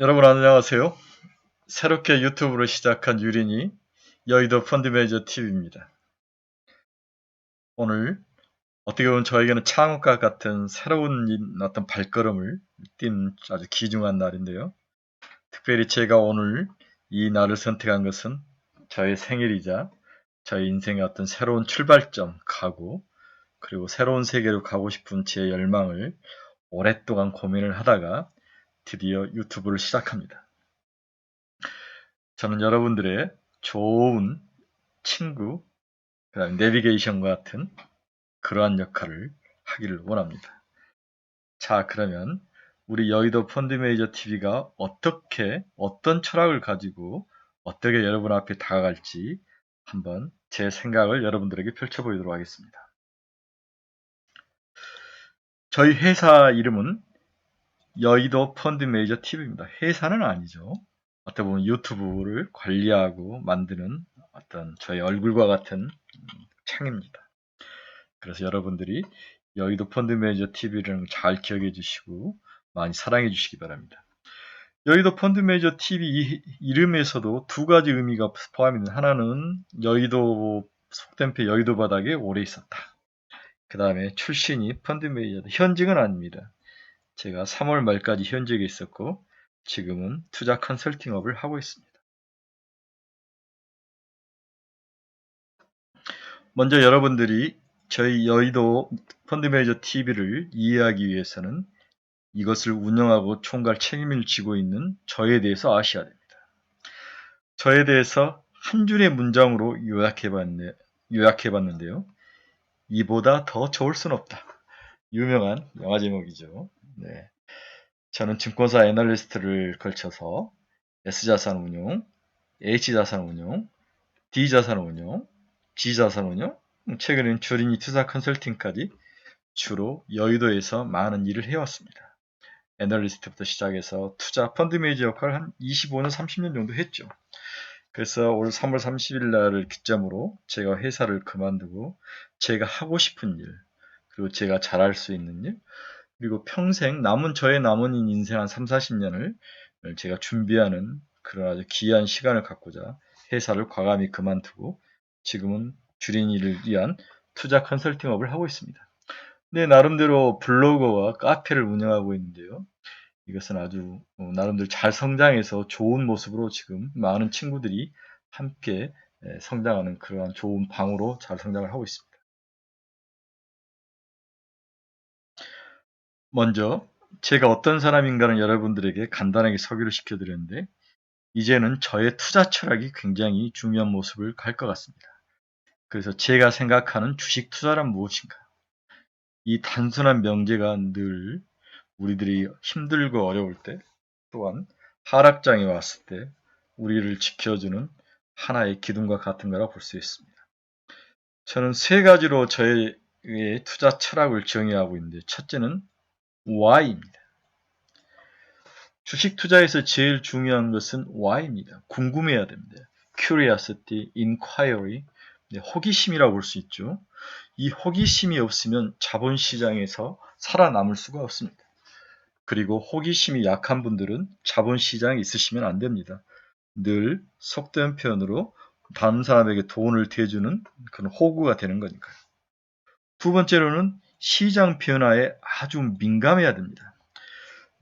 여러분 안녕하세요. 새롭게 유튜브를 시작한 유린이 여의도 펀드매니저 TV입니다. 오늘 어떻게 보면 저에게는 창업가 같은 새로운 어떤 발걸음을 띈 아주 귀중한 날인데요. 특별히 제가 오늘 이 날을 선택한 것은 저의 생일이자 저의 인생의 어떤 새로운 출발점, 각오, 그리고 새로운 세계로 가고 싶은 제 열망을 오랫동안 고민을 하다가 드디어 유튜브를 시작합니다. 저는 여러분들의 좋은 친구, 그다음에 내비게이션과 같은 그러한 역할을 하기를 원합니다. 자, 그러면 우리 여의도 펀드매니저 TV가 어떤 철학을 가지고 어떻게 여러분 앞에 다가갈지 한번 제 생각을 여러분들에게 펼쳐보도록 하겠습니다. 저희 회사 이름은 여의도 펀드매니저 TV입니다. 회사는 아니죠. 어떻게 보면 유튜브를 관리하고 만드는 어떤 저희 얼굴과 같은 창입니다. 그래서 여러분들이 여의도 펀드 매니저 TV를 잘 기억해 주시고 많이 사랑해 주시기 바랍니다. 여의도 펀드 매니저 TV 이름에서도 두 가지 의미가 포함이 있는, 하나는 여의도 속된 표 여의도 바닥에 오래 있었다. 그 다음에 출신이 펀드 매니저다. 현직은 아닙니다. 제가 3월 말까지 현직에 있었고 지금은 투자 컨설팅업을 하고 있습니다. 먼저 여러분들이 저희 여의도 펀드 매니저 TV를 이해하기 위해서는 이것을 운영하고 총괄 책임을 지고 있는 저에 대해서 아셔야 됩니다. 저에 대해서 한 줄의 문장으로 요약해봤는데요. 이보다 더 좋을 순 없다. 유명한 영화 제목이죠. 네. 저는 증권사 애널리스트를 걸쳐서 S자산운용, H자산운용, D자산운용, G자산운용, 최근엔 주린이 투자 컨설팅까지 주로 여의도에서 많은 일을 해왔습니다. 애널리스트부터 시작해서 투자 펀드 매니저 역할을 한 25년, 30년 정도 했죠. 그래서 올 3월 30일 날을 기점으로 제가 회사를 그만두고 제가 하고 싶은 일, 그리고 제가 잘할 수 있는 일, 그리고 평생 저의 남은 인생 한 3, 40년을 제가 준비하는 그런 아주 귀한 시간을 갖고자 회사를 과감히 그만두고 지금은 주린이를 위한 투자 컨설팅업을 하고 있습니다. 네, 나름대로 블로그와 카페를 운영하고 있는데요. 이것은 아주 나름대로 잘 성장해서 좋은 모습으로 지금 많은 친구들이 함께 성장하는 그러한 좋은 방으로 잘 성장을 하고 있습니다. 먼저 제가 어떤 사람인가는 여러분들에게 간단하게 소개를 시켜드렸는데 이제는 저의 투자 철학이 굉장히 중요한 모습을 갈 것 같습니다. 그래서 제가 생각하는 주식 투자란 무엇인가? 이 단순한 명제가 늘 우리들이 힘들고 어려울 때, 또한 하락장이 왔을 때 우리를 지켜주는 하나의 기둥과 같은 거라 볼 수 있습니다. 저는 세 가지로 저의 투자 철학을 정의하고 있는데, 첫째는 Why입니다. 주식 투자에서 제일 중요한 것은 Why입니다. 궁금해야 됩니다. Curiosity, Inquiry, 호기심이라고 볼 수 있죠. 이 호기심이 없으면 자본시장에서 살아남을 수가 없습니다. 그리고 호기심이 약한 분들은 자본시장에 있으시면 안 됩니다. 늘 속된 표현으로 다른 사람에게 돈을 대주는 그런 호구가 되는 거니까요. 두 번째로는 시장 변화에 아주 민감해야 됩니다.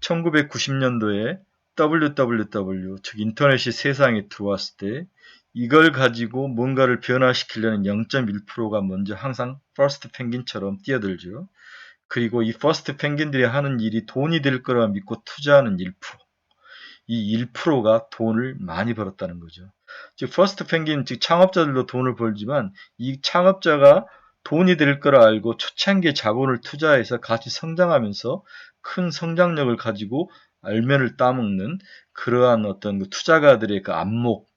1990년도에 WWW, 즉 인터넷이 세상에 들어왔을 때 이걸 가지고 뭔가를 변화시키려는 0.1%가 먼저 항상 퍼스트 펭귄처럼 뛰어들죠. 그리고 이 퍼스트 펭귄들이 하는 일이 돈이 될 거라 믿고 투자하는 1%. 이 1%가 돈을 많이 벌었다는 거죠. 즉 퍼스트 펭귄, 즉 창업자들도 돈을 벌지만 이 창업자가 돈이 될 거라 알고 초창기에 자본을 투자해서 같이 성장하면서 큰 성장력을 가지고 알면을 따먹는 그러한 어떤 그 투자가들의 그 안목,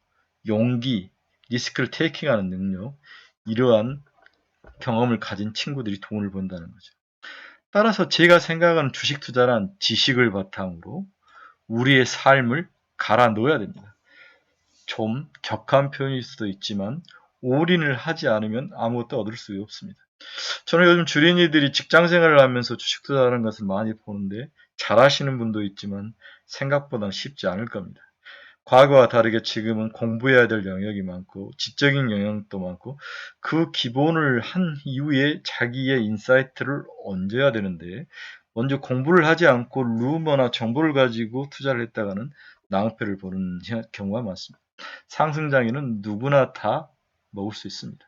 용기, 리스크를 테이킹하는 능력, 이러한 경험을 가진 친구들이 돈을 번다는 거죠. 따라서 제가 생각하는 주식 투자란 지식을 바탕으로 우리의 삶을 갈아 넣어야 됩니다. 좀 격한 표현일 수도 있지만 올인을 하지 않으면 아무것도 얻을 수 없습니다. 저는 요즘 주린이들이 직장 생활을 하면서 주식 투자하는 것을 많이 보는데 잘하시는 분도 있지만 생각보다는 쉽지 않을 겁니다. 과거와 다르게 지금은 공부해야 될 영역이 많고 지적인 영역도 많고 그 기본을 한 이후에 자기의 인사이트를 얹어야 되는데 먼저 공부를 하지 않고 루머나 정보를 가지고 투자를 했다가는 낭패를 보는 경우가 많습니다. 상승장에는 누구나 다 먹을 수 있습니다.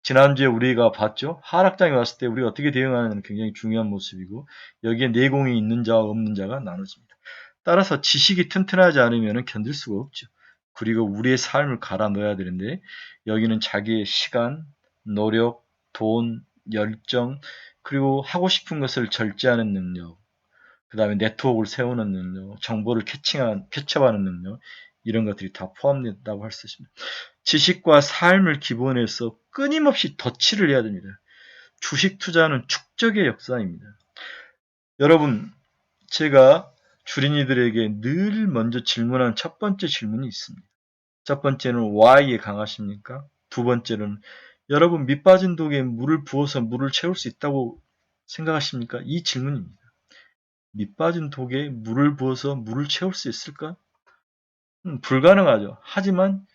지난주에 우리가 봤죠? 하락장이 왔을 때 우리가 어떻게 대응하는 굉장히 중요한 모습이고 여기에 내공이 있는 자와 없는 자가 나눠집니다. 따라서 지식이 튼튼하지 않으면 견딜 수가 없죠. 그리고 우리의 삶을 갈아 넣어야 되는데 여기는 자기의 시간, 노력, 돈, 열정 그리고 하고 싶은 것을 절제하는 능력 그 다음에 네트워크를 세우는 능력, 정보를 캐치하는 능력 이런 것들이 다 포함된다고 할 수 있습니다. 지식과 삶을 기본해서 끊임없이 덧칠을 해야 됩니다. 주식 투자는 축적의 역사입니다. 여러분, 제가 주린이들에게 늘 먼저 질문하는 첫 번째 질문이 있습니다. 첫 번째는 Why에 강하십니까? 두 번째는 여러분 밑 빠진 독에 물을 부어서 물을 채울 수 있다고 생각하십니까? 이 질문입니다. 밑 빠진 독에 물을 부어서 물을 채울 수 있을까? 불가능하죠. 하지만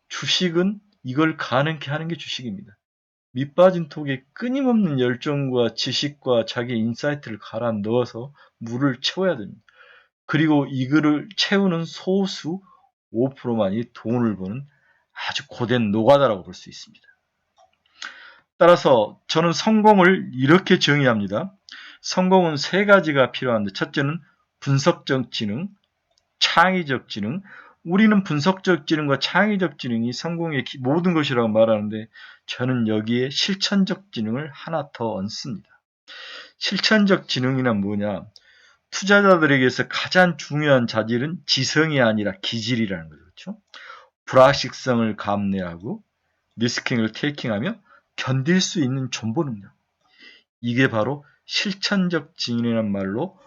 주식은 이걸 가능케 하는 게 주식입니다. 밑 빠진 톡에 끊임없는 열정과 지식과 자기 인사이트를 갈아 넣어서 물을 채워야 됩니다. 그리고 이거를 채우는 소수 5%만이 돈을 버는 아주 고된 노가다라고 볼 수 있습니다. 따라서 저는 성공을 이렇게 정의합니다. 성공은 세 가지가 필요한데 첫째는 분석적 지능, 창의적 지능, 우리는 분석적 지능과 창의적 지능이 성공의 모든 것이라고 말하는데 저는 여기에 실천적 지능을 하나 더 얹습니다. 실천적 지능이란 뭐냐? 투자자들에게서 가장 중요한 자질은 지성이 아니라 기질이라는 거죠. 그렇죠? 불확실성을 감내하고 리스킹을 테이킹하며 견딜 수 있는 존버 능력. 이게 바로 실천적 지능이라는 말로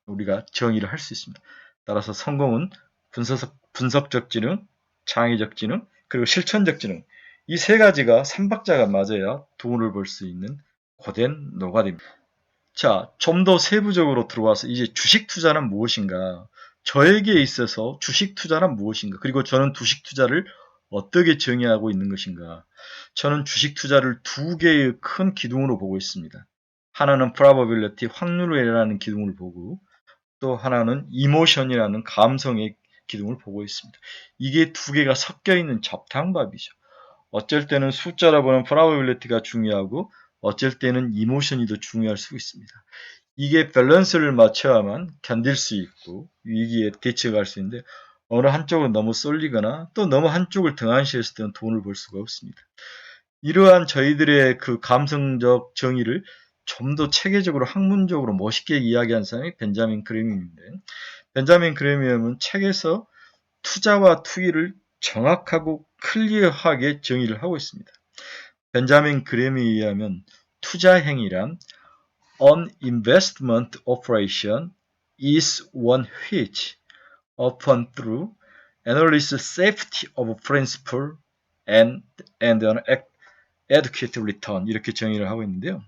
우리가 정의를 할 수 있습니다. 따라서 성공은 분석적 지능, 창의적 지능, 그리고 실천적 지능. 이 세 가지가 삼박자가 맞아야 돈을 벌 수 있는 고된 노가다입니다. 자, 좀 더 세부적으로 들어와서 이제 주식 투자는 무엇인가? 저에게 있어서 주식 투자는 무엇인가? 그리고 저는 주식 투자를 어떻게 정의하고 있는 것인가? 저는 주식 투자를 두 개의 큰 기둥으로 보고 있습니다. 하나는 probability, 확률이라는 기둥을 보고 또 하나는 이모션이라는 감성의 기둥을 보고 있습니다. 이게 두 개가 섞여 있는 잡탕밥이죠. 어쩔 때는 숫자라 보는 probability가 중요하고 어쩔 때는 이모션이 더 중요할 수 있습니다. 이게 밸런스를 맞춰야만 견딜 수 있고 위기에 대처할 수 있는데 어느 한쪽으로 너무 쏠리거나 또 너무 한쪽을 등한시했을 때는 돈을 벌 수가 없습니다. 이러한 저희들의 그 감성적 정의를 좀 더 체계적으로 학문적으로 멋있게 이야기한 사람이 벤자민 그레미엄인데 벤자민 그레미엄은 책에서 투자와 투기를 정확하고 클리어하게 정의를 하고 있습니다. 벤자민 그레미에 의하면 투자 행위란 An investment operation is one which, upon through analysis safety of principle and an adequate return 이렇게 정의를 하고 있는데요.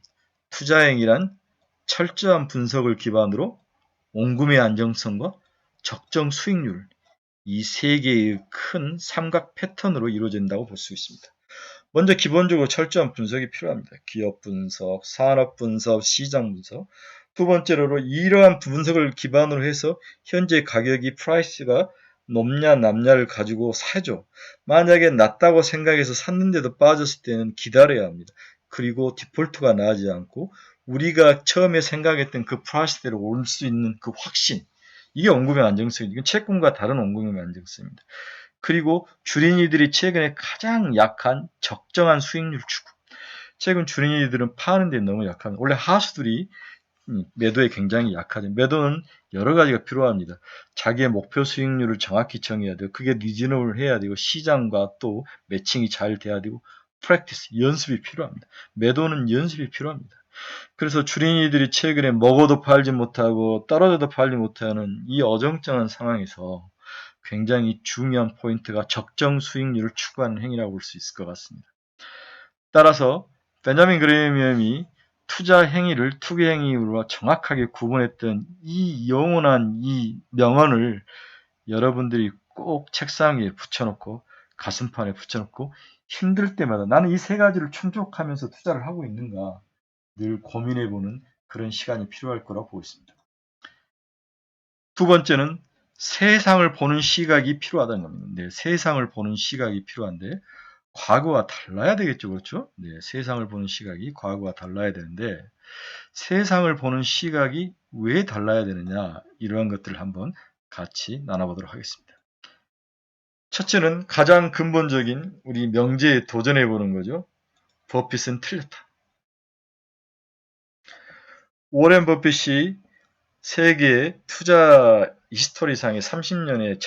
투자행위란 철저한 분석을 기반으로 원금의 안정성과 적정 수익률 이 세 개의 큰 삼각 패턴으로 이루어진다고 볼 수 있습니다. 먼저 기본적으로 철저한 분석이 필요합니다. 기업 분석, 산업 분석, 시장 분석. 두 번째로 이러한 분석을 기반으로 해서 현재 가격이 프라이스가 높냐 낮냐를 가지고 사죠. 만약에 낮다고 생각해서 샀는데도 빠졌을 때는 기다려야 합니다. 그리고 디폴트가 나지 않고 우리가 처음에 생각했던 그 프라이스대로 올 수 있는 그 확신 이게 원금의 안정성입니다. 이건 채권과 다른 원금의 안정성입니다. 그리고 주린이들이 최근에 가장 약한 적정한 수익률 추구. 최근 주린이들은 파는 데 너무 약합니다. 원래 하수들이 매도에 굉장히 약하죠. 매도는 여러 가지가 필요합니다. 자기의 목표 수익률을 정확히 정해야 되고 그게 리즈너블 해야 되고 시장과 또 매칭이 잘 돼야 되고 프랙티스, 연습이 필요합니다. 매도는 연습이 필요합니다. 그래서 주린이들이 최근에 먹어도 팔지 못하고 떨어져도 팔지 못하는 이 어정쩡한 상황에서 굉장히 중요한 포인트가 적정 수익률을 추구하는 행위라고 볼 수 있을 것 같습니다. 따라서 벤자민 그레이엄이 투자 행위를 투기 행위로 정확하게 구분했던 이 영원한 이 명언을 여러분들이 꼭 책상 위에 붙여놓고 가슴판에 붙여놓고 힘들 때마다 나는 이 세 가지를 충족하면서 투자를 하고 있는가 늘 고민해보는 그런 시간이 필요할 거라고 보고 있습니다. 두 번째는 세상을 보는 시각이 필요하다는 겁니다. 네, 세상을 보는 시각이 필요한데 과거와 달라야 되겠죠. 그렇죠? 네, 세상을 보는 시각이 과거와 달라야 되는데 세상을 보는 시각이 왜 달라야 되느냐 이러한 것들을 한번 같이 나눠보도록 하겠습니다. 첫째는 가장 근본적인 우리 명제에 도전해 보는 거죠. 버핏은 틀렸다. 워렌 버핏이 세계 투자 히스토리상의 30년의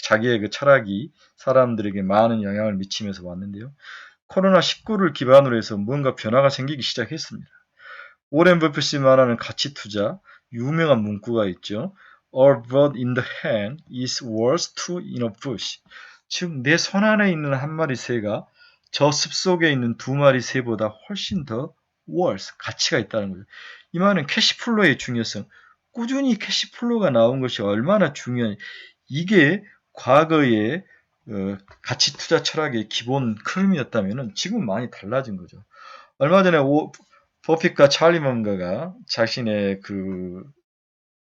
자기의 그 철학이 사람들에게 많은 영향을 미치면서 왔는데요. 코로나19를 기반으로 해서 뭔가 변화가 생기기 시작했습니다. 워렌 버핏이 말하는 가치 투자, 유명한 문구가 있죠. A bird in the hand is worth two in a bush. 즉, 내 손 안에 있는 한 마리 새가 저 숲속에 있는 두 마리 새보다 훨씬 더 worth, 가치가 있다는 거죠. 이 말은 캐시플로의 중요성, 꾸준히 캐시플로가 나온 것이 얼마나 중요한, 이게 과거의 가치 투자 철학의 기본 흐름이었다면 지금 많이 달라진 거죠. 얼마 전에 버핏과 찰리 먼가가 자신의 그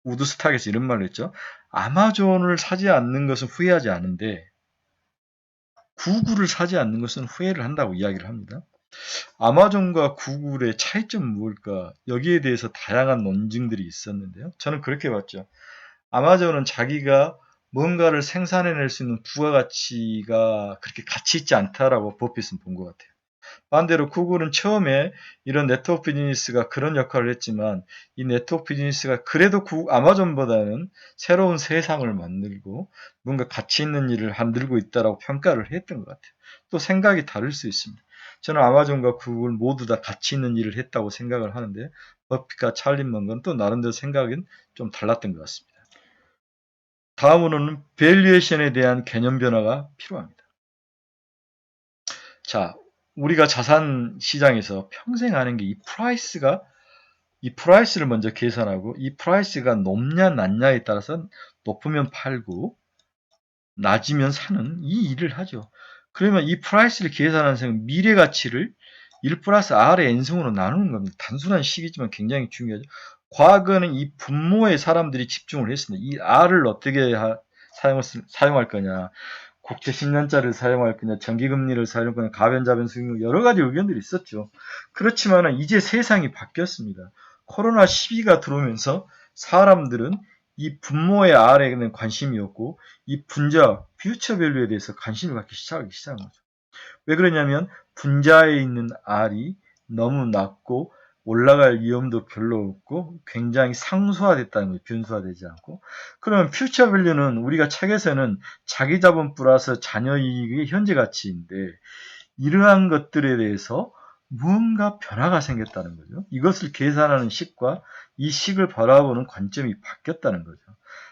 우드스탁에서 이런 말을 했죠. 아마존을 사지 않는 것은 후회하지 않은데 구글을 사지 않는 것은 후회를 한다고 이야기를 합니다. 아마존과 구글의 차이점은 무엇일까? 여기에 대해서 다양한 논증들이 있었는데요. 저는 그렇게 봤죠. 아마존은 자기가 뭔가를 생산해낼 수 있는 부가가치가 그렇게 가치 있지 않다라고 버핏은 본 것 같아요. 반대로 구글은 처음에 이런 네트워크 비즈니스가 그런 역할을 했지만 이 네트워크 비즈니스가 그래도 아마존보다는 새로운 세상을 만들고 뭔가 가치 있는 일을 만들고 있다라고 평가를 했던 것 같아요. 또 생각이 다를 수 있습니다. 저는 아마존과 구글 모두 다 가치 있는 일을 했다고 생각을 하는데 버핏과 찰리 먼건 또 나름대로 생각은 좀 달랐던 것 같습니다. 다음으로는 밸류에이션에 대한 개념 변화가 필요합니다. 자, 우리가 자산 시장에서 평생 하는 게 이 프라이스를 먼저 계산하고 이 프라이스가 높냐 낮냐에 따라서 높으면 팔고 낮으면 사는 이 일을 하죠. 그러면 이 프라이스를 계산하는 생은 미래 가치를 1 플러스 R의 N승으로 나누는 겁니다. 단순한 식이지만 굉장히 중요하죠. 과거는 이 분모에 사람들이 집중을 했습니다. 이 R을 어떻게 사용할 거냐. 국채 10년짜리를 사용할 거냐, 정기금리를 사용할 거냐, 가변자변 수익률 여러 가지 의견들이 있었죠. 그렇지만 이제 세상이 바뀌었습니다. 코로나12가 들어오면서 사람들은 이 분모의 R에는 관심이 없고 이 분자, 퓨처 밸류에 대해서 관심을 갖기 시작하기 시작한 거죠. 왜 그러냐면 분자에 있는 R이 너무 낮고 올라갈 위험도 별로 없고 굉장히 상수화됐다는 거예요. 변수화되지 않고. 그러면 퓨처 밸류는 우리가 책에서는 자기 자본 플러스 자녀 이익의 현재 가치인데 이러한 것들에 대해서 무언가 변화가 생겼다는 거죠. 이것을 계산하는 식과 이 식을 바라보는 관점이 바뀌었다는 거죠.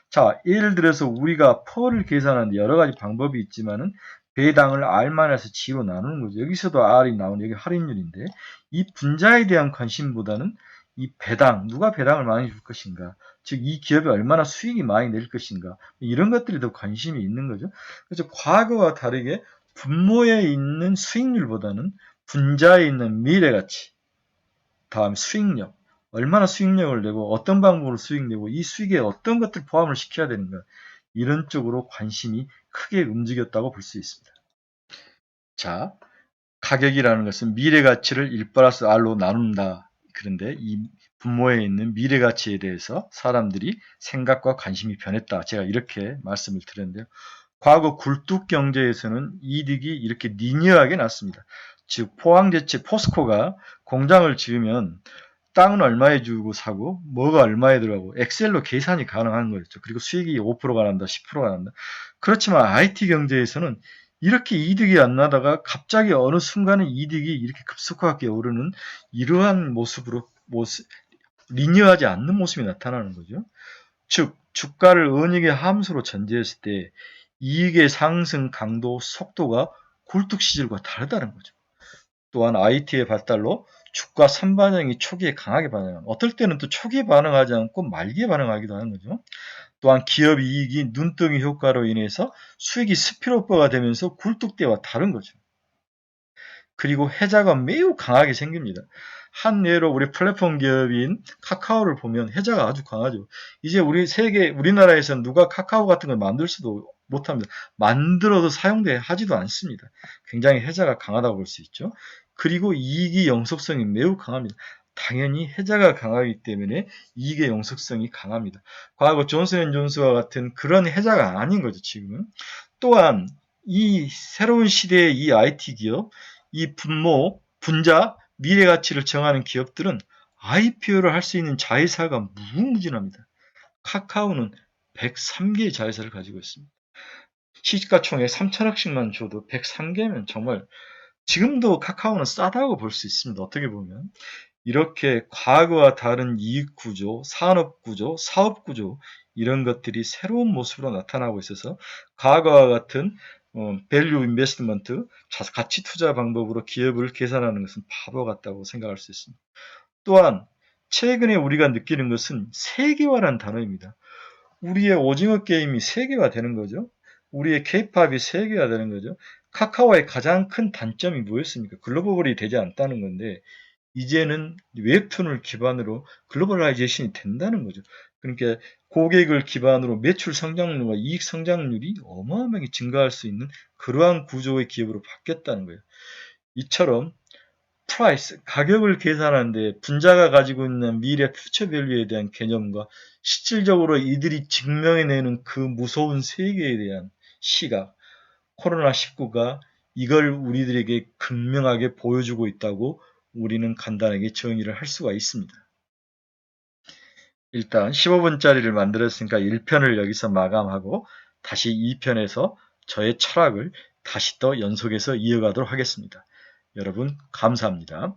자, 예를 들어서 우리가 퍼를 계산하는데 여러 가지 방법이 있지만은 배당을 R만에서 G로 나누는 거죠. 여기서도 R이 나오는 여기 할인율인데 이 분자에 대한 관심보다는 이 배당, 누가 배당을 많이 줄 것인가, 즉 이 기업이 얼마나 수익이 많이 낼 것인가 이런 것들이 더 관심이 있는 거죠. 그래서 과거와 다르게 분모에 있는 수익률보다는 분자에 있는 미래가치, 다음 수익력, 얼마나 수익력을 내고 어떤 방법으로 수익 내고 이 수익에 어떤 것들 포함을 시켜야 되는가 이런 쪽으로 관심이 크게 움직였다고 볼 수 있습니다. 자, 가격이라는 것은 미래가치를 1 플러스 R로 나눈다. 그런데 이 분모에 있는 미래가치에 대해서 사람들이 생각과 관심이 변했다. 제가 이렇게 말씀을 드렸는데요. 과거 굴뚝 경제에서는 이득이 이렇게 리니어하게 났습니다. 즉 포항제체 포스코가 공장을 지으면 땅은 얼마에 주고 사고 뭐가 얼마에 들어가고 엑셀로 계산이 가능한 거였죠. 그리고 수익이 5%가 난다, 10%가 난다. 그렇지만 IT 경제에서는 이렇게 이득이 안 나다가 갑자기 어느 순간에 이득이 이렇게 급속하게 오르는 이러한 리니어하지 않는 모습이 나타나는 거죠. 즉 주가를 은닉의 함수로 전제했을 때 이익의 상승 강도 속도가 굴뚝 시절과 다르다는 거죠. 또한 IT의 발달로 주가 선반영이 초기에 강하게 반응합니다. 어떨 때는 또 초기에 반응하지 않고 말기에 반응하기도 하는 거죠. 또한 기업 이익이 눈덩이 효과로 인해서 수익이 스피드오버가 되면서 굴뚝대와 다른 거죠. 그리고 해자가 매우 강하게 생깁니다. 한 예로 우리 플랫폼 기업인 카카오를 보면 해자가 아주 강하죠. 이제 우리나라에서는 누가 카카오 같은 걸 만들 수도 못합니다. 만들어도 하지도 않습니다. 굉장히 해자가 강하다고 볼 수 있죠. 그리고 이익이 영속성이 매우 강합니다. 당연히 해자가 강하기 때문에 이익의 영속성이 강합니다. 과거 존슨앤존스와 같은 그런 해자가 아닌 거죠, 지금은. 또한 이 새로운 시대의 이 IT 기업, 이 분자, 미래 가치를 정하는 기업들은 IPO를 할 수 있는 자회사가 무궁무진합니다. 카카오는 103개의 자회사를 가지고 있습니다. 시가총액 3천억씩만 줘도 103개면 정말 지금도 카카오는 싸다고 볼 수 있습니다. 어떻게 보면. 이렇게 과거와 다른 이익 구조, 산업 구조, 사업 구조 이런 것들이 새로운 모습으로 나타나고 있어서 과거와 같은 밸류 인베스트먼트, 가치 투자 방법으로 기업을 계산하는 것은 바보 같다고 생각할 수 있습니다. 또한 최근에 우리가 느끼는 것은 세계화라는 단어입니다. 우리의 오징어 게임이 세계화되는 거죠. 우리의 케이팝이 세계화되는 거죠. 카카오의 가장 큰 단점이 뭐였습니까? 글로벌이 되지 않다는 건데 이제는 웹툰을 기반으로 글로벌라이제이션이 된다는 거죠. 그러니까 고객을 기반으로 매출 성장률과 이익 성장률이 어마어마하게 증가할 수 있는 그러한 구조의 기업으로 바뀌었다는 거예요. 이처럼 프라이스, 가격을 계산하는데 분자가 가지고 있는 미래 퓨처 밸류에 대한 개념과 실질적으로 이들이 증명해내는 그 무서운 세계에 대한 시각, 코로나19가 이걸 우리들에게 극명하게 보여주고 있다고 우리는 간단하게 정의를 할 수가 있습니다. 일단 15분짜리를 만들었으니까 1편을 여기서 마감하고 다시 2편에서 저의 철학을 다시 또 연속해서 이어가도록 하겠습니다. 여러분 감사합니다.